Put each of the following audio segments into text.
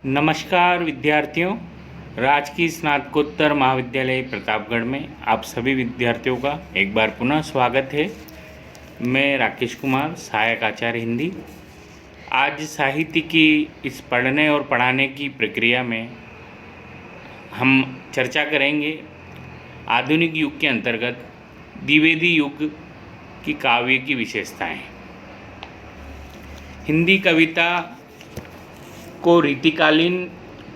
नमस्कार विद्यार्थियों। राजकीय स्नातकोत्तर महाविद्यालय प्रतापगढ़ में आप सभी विद्यार्थियों का एक बार पुनः स्वागत है। मैं राकेश कुमार, सहायक आचार्य हिंदी। आज साहित्य की इस पढ़ने और पढ़ाने की प्रक्रिया में हम चर्चा करेंगे आधुनिक युग के अंतर्गत द्विवेदी युग की काव्य की विशेषताएं। हिंदी कविता को रीतिकालीन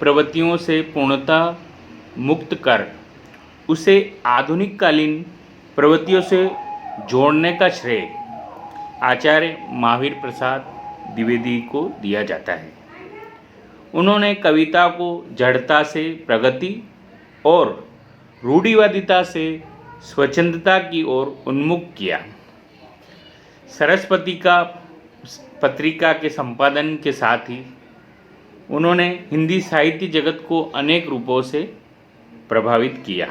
प्रवृत्तियों से पूर्णतः मुक्त कर उसे आधुनिक कालीन प्रवृत्तियों से जोड़ने का श्रेय आचार्य महावीर प्रसाद द्विवेदी को दिया जाता है। उन्होंने कविता को जड़ता से प्रगति और रूढ़िवादिता से स्वच्छंदता की ओर उन्मुख किया। सरस्वती का पत्रिका के संपादन के साथ ही उन्होंने हिंदी साहित्य जगत को अनेक रूपों से प्रभावित किया।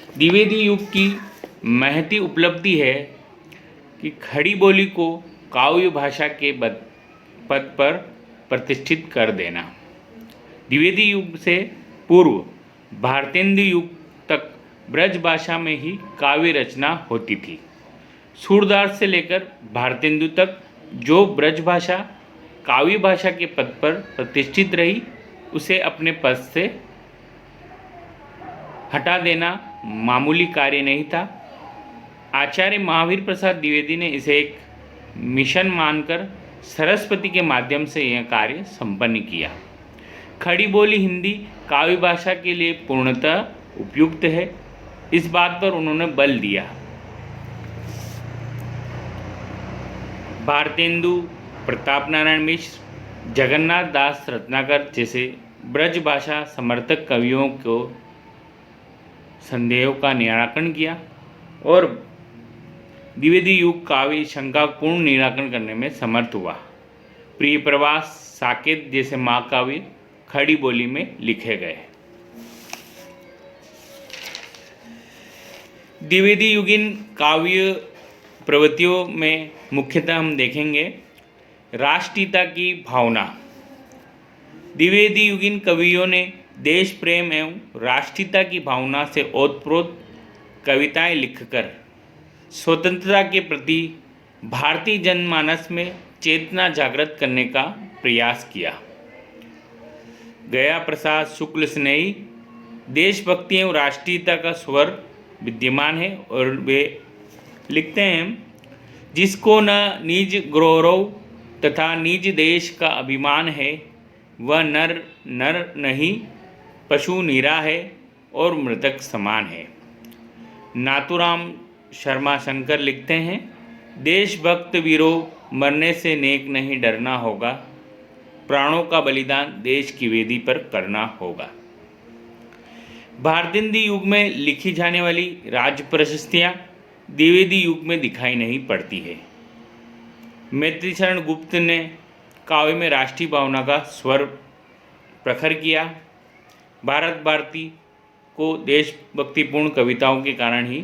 द्विवेदी युग की महती उपलब्धि है कि खड़ी बोली को काव्य भाषा के पद पर प्रतिष्ठित कर देना। द्विवेदी युग से पूर्व भारतेंदु युग तक ब्रज भाषा में ही काव्य रचना होती थी। सूरदास से लेकर भारतेंदु तक जो ब्रज भाषा काव्य भाषा के पद पर प्रतिष्ठित रही, उसे अपने पद से हटा देना मामूली कार्य नहीं था। आचार्य महावीर प्रसाद द्विवेदी ने इसे एक मिशन मानकर सरस्वती के माध्यम से यह कार्य संपन्न किया। खड़ी बोली हिंदी काव्य भाषा के लिए पूर्णतः उपयुक्त है, इस बात पर उन्होंने बल दिया। भारतेंदु, प्रताप नारायण मिश्र, जगन्नाथ दास रत्नाकर जैसे ब्रज भाषा समर्थक कवियों को संदेहों का निराकरण किया और द्विवेदी युग काव्य शंका पूर्ण निराकरण करने में समर्थ हुआ। प्रिय प्रवास, साकेत जैसे महाकाव्य खड़ी बोली में लिखे गए। द्विवेदी युगीन काव्य प्रवृत्तियों में मुख्यतः हम देखेंगे राष्ट्रीयता की भावना। द्विवेदी युगीन कवियों ने देश प्रेम एवं राष्ट्रीयता की भावना से ओतप्रोत कविताएं लिखकर स्वतंत्रता के प्रति भारतीय जनमानस में चेतना जागृत करने का प्रयास किया। गया प्रसाद शुक्ल स्नेही देशभक्ति एवं राष्ट्रीयता का स्वर विद्यमान है और वे लिखते हैं, जिसको न निज गौरव तथा निज देश का अभिमान है, वह नर नहीं पशु नीरा है और मृतक समान है। नाथूराम शर्मा शंकर लिखते हैं, देशभक्त वीरों मरने से नेक नहीं डरना होगा, प्राणों का बलिदान देश की वेदी पर करना होगा। भारतेंदु युग में लिखी जाने वाली राज प्रशस्तियाँ द्विवेदी युग में दिखाई नहीं पड़ती है। मैत्रीशरण गुप्त ने काव्य में राष्ट्रीय भावना का स्वर प्रखर किया। भारत भारती को देशभक्तिपूर्ण कविताओं के कारण ही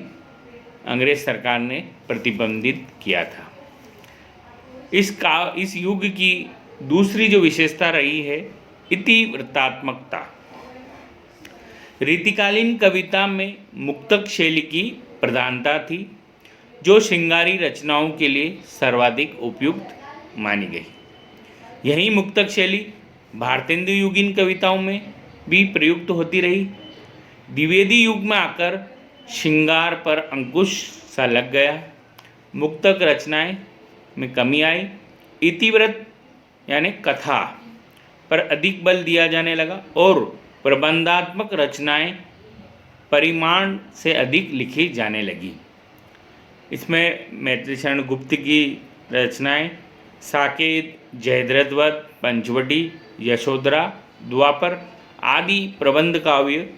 अंग्रेज सरकार ने प्रतिबंधित किया था। इस युग की दूसरी जो विशेषता रही है इतिवृत्तात्मकता। रीतिकालीन कविता में मुक्तक शैली की प्रधानता थी, जो श्रृंगारी रचनाओं के लिए सर्वाधिक उपयुक्त मानी गई। यही मुक्तक शैली भारतेंदु युगीन कविताओं में भी प्रयुक्त होती रही। द्विवेदी युग में आकर श्रृंगार पर अंकुश सा लग गया। मुक्तक रचनाएं में कमी आई। इतिवृत्त यानी कथा पर अधिक बल दिया जाने लगा और प्रबंधात्मक रचनाएं परिमाण से अधिक लिखी जाने लगी। इसमें मैत्रीशरण गुप्त की रचनाएं साकेत, जयद्रथवध, पंचवटी, यशोधरा, द्वापर आदि प्रबंध काव्य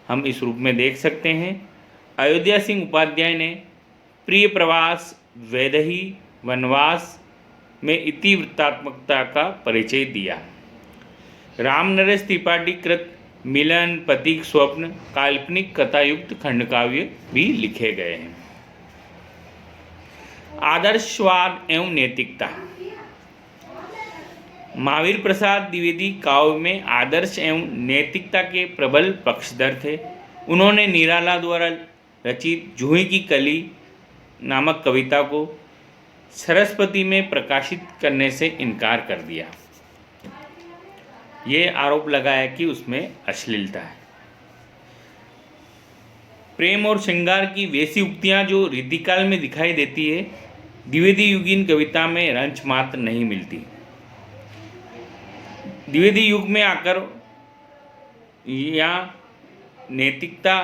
हम इस रूप में देख सकते हैं। अयोध्या सिंह उपाध्याय ने प्रिय प्रवास, वैदेही, वनवास में इतिवृत्तात्मकता का परिचय दिया। राम नरेश त्रिपाठी कृत मिलन, पथिक, स्वप्न काल्पनिक कथायुक्त खंडकाव्य भी लिखे गए हैं। आदर्शवाद एवं नैतिकता। महावीर प्रसाद द्विवेदी काव्य में आदर्श एवं नैतिकता के प्रबल पक्षधर थे। उन्होंने निराला द्वारा रचित जूही की कली नामक कविता को सरस्वती में प्रकाशित करने से इनकार कर दिया। ये आरोप लगाया कि उसमें अश्लीलता है। प्रेम और श्रृंगार की वैसी उक्तियाँ जो रीतिकाल में दिखाई देती है, द्विवेदी युगीन कविता में रंच मात्र नहीं मिलती। द्विवेदी युग में आकर यहाँ नैतिकता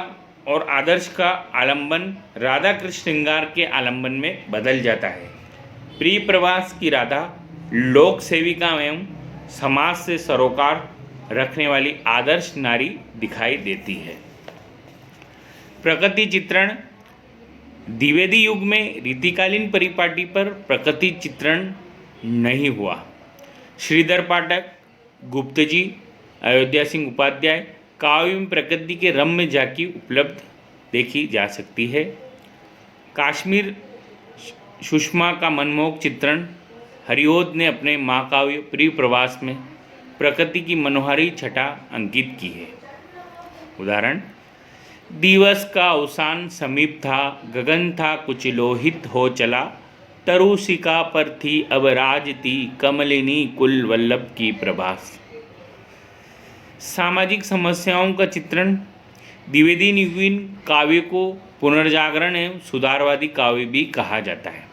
और आदर्श का आलंबन राधा कृष्ण श्रृंगार के आलंबन में बदल जाता है। प्रिय प्रवास की राधा लोक सेविका एवं समाज से सरोकार रखने वाली आदर्श नारी दिखाई देती है। प्रकृति चित्रण द्विवेदी युग में रीतिकालीन परिपाटी पर प्रकृति चित्रण नहीं हुआ। श्रीधर पाठक, गुप्त जी, अयोध्या सिंह उपाध्याय काव्य में प्रकृति के रम्य झांकी उपलब्ध देखी जा सकती है। काश्मीर सुषमा का मनमोहक चित्रण हरिओद ने अपने महाकाव्य प्रिय प्रवास में प्रकृति की मनोहारी छटा अंकित की है। उदाहरण, दिवस का अवसान समीप था, गगन था कुछ लोहित हो चला, तरुशिका पर थी अब राजती कमलिनी कुल वल्लभ की प्रभास। सामाजिक समस्याओं का चित्रण द्विवेदी युगीन काव्य को पुनर्जागरण एवं सुधारवादी काव्य भी कहा जाता है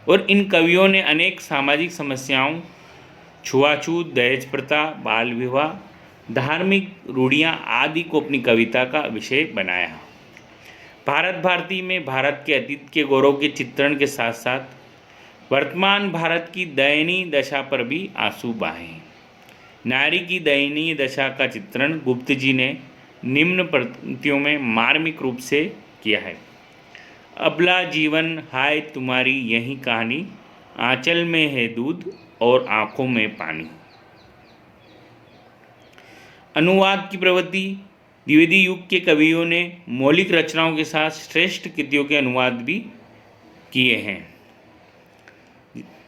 और इन कवियों ने अनेक सामाजिक समस्याओं, छुआछूत, दहेज प्रथा, बाल विवाह, धार्मिक रूढ़ियाँ आदि को अपनी कविता का विषय बनाया। भारत भारती में भारत के अतीत के गौरव के चित्रण के साथ साथ वर्तमान भारत की दयनीय दशा पर भी आंसू बहाए। नारी की दयनीय दशा का चित्रण गुप्त जी ने निम्न पंक्तियों में मार्मिक रूप से किया है। अबला जीवन हाय तुम्हारी यही कहानी, आंचल में है दूध और आंखों में पानी। अनुवाद की प्रवृत्ति द्विवेदी युग के कवियों ने मौलिक रचनाओं के साथ श्रेष्ठ कृतियों के अनुवाद भी किए हैं।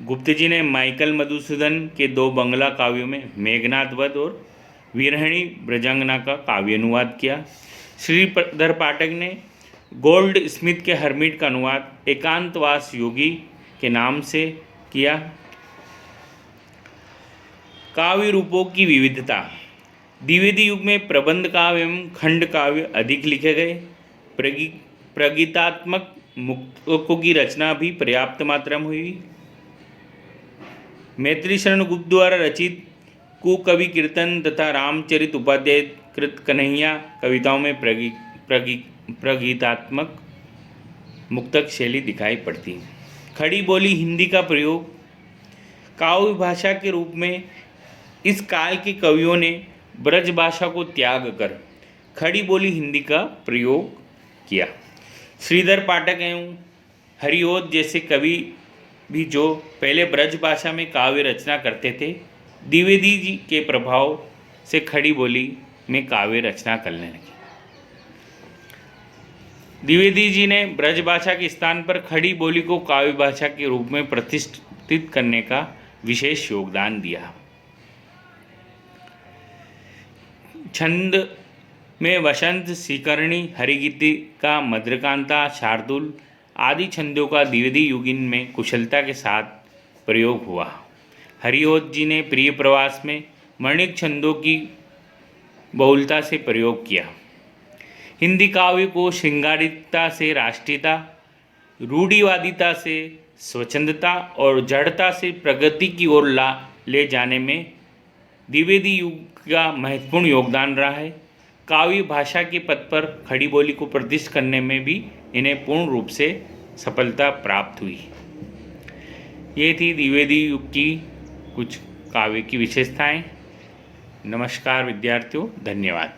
गुप्त जी ने माइकल मधुसूदन के 2 बंगला काव्यों में मेघनाद वध और वीरहिणी ब्रजांगना का काव्य अनुवाद किया। श्रीधर पाठक ने गोल्ड स्मिथ के हर्मिट का अनुवाद एकांतवास योगी के नाम से किया। काव्य रूपों की विविधता द्विवेदी युग में प्रबंध काव्य एवं खंड काव्य अधिक लिखे गए। प्रगीतात्मक मुक्तकों की रचना भी पर्याप्त मात्रा में हुई। मैत्री शरण गुप्त द्वारा रचित कुकवि कीर्तन तथा रामचरित उपाध्याय कृत कन्हैया कविताओं में प्रगीतात्मक मुक्तक शैली दिखाई पड़ती। खड़ी बोली हिंदी का प्रयोग काव्य भाषा के रूप में इस काल के कवियों ने ब्रज भाषा को त्याग कर खड़ी बोली हिंदी का प्रयोग किया। श्रीधर पाठक एवं हरिओद जैसे कवि भी जो पहले ब्रज भाषा में काव्य रचना करते थे, द्विवेदी जी के प्रभाव से खड़ी बोली में काव्य रचना करने लगे। द्विवेदी जी ने ब्रज भाषा के स्थान पर खड़ी बोली को काव्य भाषा के रूप में प्रतिष्ठित करने का विशेष योगदान दिया। छंद में वसंत, सीकरणी, हरिगीतिका, मद्रकांता, शार्दुल आदि छंदों का द्विवेदी युगीन में कुशलता के साथ प्रयोग हुआ। हरिओद जी ने प्रिय प्रवास में वर्णिक छंदों की बहुलता से प्रयोग किया। हिंदी काव्य को श्रृंगारिकता से राष्ट्रीयता, रूढ़िवादिता से स्वच्छंदता और जड़ता से प्रगति की ओर ले जाने में द्विवेदी युग का महत्वपूर्ण योगदान रहा है। काव्य भाषा के पद पर खड़ी बोली को प्रतिष्ठित करने में भी इन्हें पूर्ण रूप से सफलता प्राप्त हुई। ये थी द्विवेदी युग की कुछ काव्य की विशेषताएं। नमस्कार विद्यार्थियों, धन्यवाद।